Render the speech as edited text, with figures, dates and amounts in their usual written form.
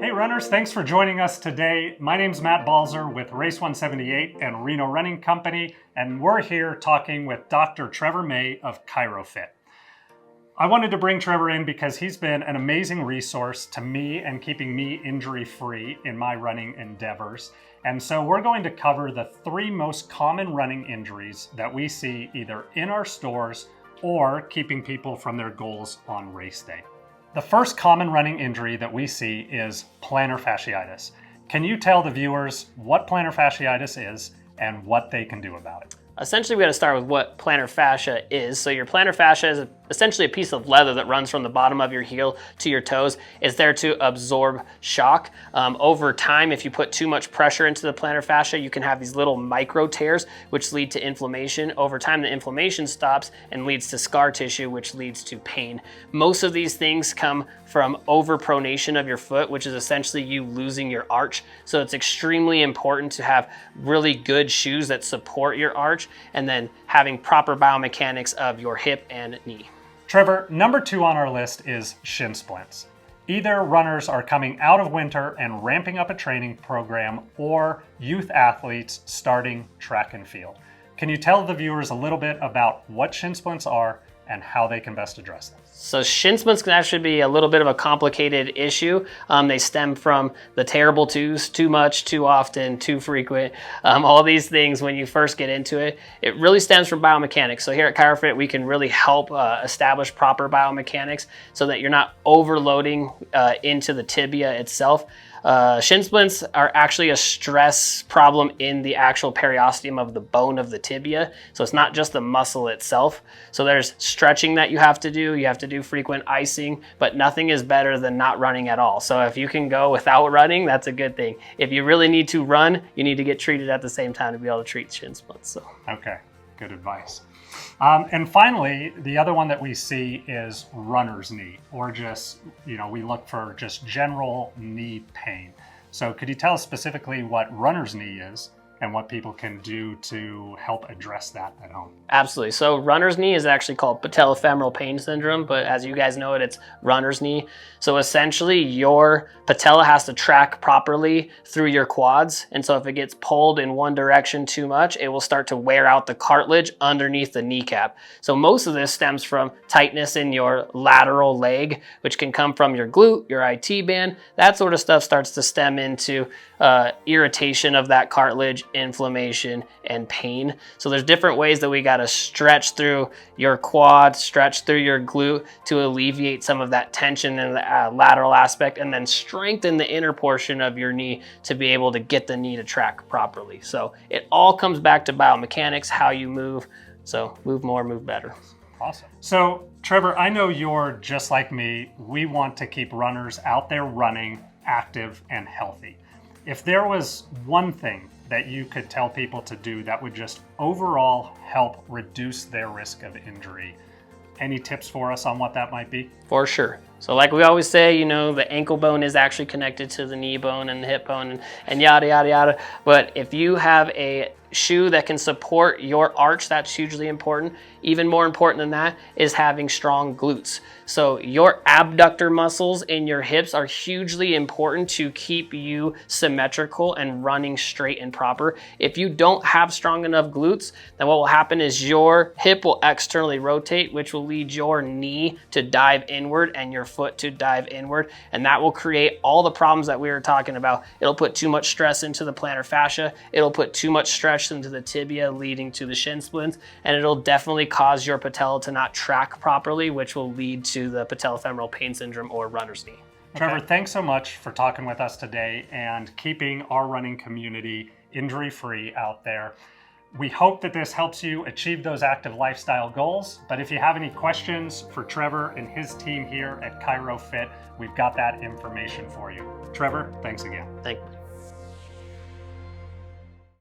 Hey runners, thanks for joining us today. My name's Matt Balzer with Race 178 and Reno Running Company, and we're here talking with Dr. Trevor May of ChiroFit. I wanted to bring Trevor in because he's been an amazing resource to me and keeping me injury-free in my running endeavors. And so we're going to cover the 3 most common running injuries that we see either in our stores or keeping people from their goals on race day. The first common running injury that we see is plantar fasciitis. Can you tell the viewers what plantar fasciitis is and what they can do about it? Essentially, we got to start with what plantar fascia is. So your plantar fascia is essentially a piece of leather that runs from the bottom of your heel to your toes. It's there to absorb shock. Over time, if you put too much pressure into the plantar fascia, you can have these little micro tears, which lead to inflammation. Over time, the inflammation stops and leads to scar tissue, which leads to pain. Most of these things come from overpronation of your foot, which is essentially you losing your arch. So it's extremely important to have really good shoes that support your arch, and then having proper biomechanics of your hip and knee. Trevor, number 2 on our list is shin splints. Either runners are coming out of winter and ramping up a training program, or youth athletes starting track and field. Can you tell the viewers a little bit about what shin splints are and how they can best address them? So shin splints can actually be a little bit of a complicated issue. They stem from the terrible twos, too much, too often, too frequent, all these things when you first get into it. It really stems from biomechanics. So here at ChiroFit, we can really help establish proper biomechanics so that you're not overloading into the tibia itself. Shin splints are actually a stress problem in the actual periosteum of the bone of the tibia. So it's not just the muscle itself. So there's stretching that you have to do. You have to do frequent icing, but nothing is better than not running at all. So if you can go without running, that's a good thing. If you really need to run, you need to get treated at the same time to be able to treat shin splints. So. Okay, good advice. And finally, the other one that we see is runner's knee, or just, we look for just general knee pain. So could you tell us specifically what runner's knee is and what people can do to help address that at home? Absolutely. So runner's knee is actually called patellofemoral pain syndrome, but as you guys know it's runner's knee. So essentially your patella has to track properly through your quads. And so if it gets pulled in one direction too much, it will start to wear out the cartilage underneath the kneecap. So most of this stems from tightness in your lateral leg, which can come from your glute, your IT band. That sort of stuff starts to stem into irritation of that cartilage, inflammation, and pain. So there's different ways that we got to stretch through your quad, stretch through your glute to alleviate some of that tension in the lateral aspect, and then strengthen the inner portion of your knee to be able to get the knee to track properly. So it all comes back to biomechanics, how you move. So move more, move better. Awesome. So Trevor, I know you're just like me. We want to keep runners out there running, active, and healthy. If there was one thing that you could tell people to do that would just overall help reduce their risk of injury, any tips for us on what that might be? For sure. So like we always say, the ankle bone is actually connected to the knee bone and the hip bone and yada, yada, yada. But if you have a shoe that can support your arch, that's hugely important. Even more important than that is having strong glutes. So your abductor muscles in your hips are hugely important to keep you symmetrical and running straight and proper. If you don't have strong enough glutes, then what will happen is your hip will externally rotate, which will lead your knee to dive inward and your foot to dive inward. And that will create all the problems that we were talking about. It'll put too much stress into the plantar fascia. It'll put too much stress into the tibia, leading to the shin splints, and it'll definitely cause your patella to not track properly, which will lead to the patellofemoral pain syndrome or runner's knee. Trevor, thanks so much for talking with us today and keeping our running community injury-free out there. We hope that this helps you achieve those active lifestyle goals, but if you have any questions for Trevor and his team here at ChiroFit, we've got that information for you. Trevor, thanks again. Thank you.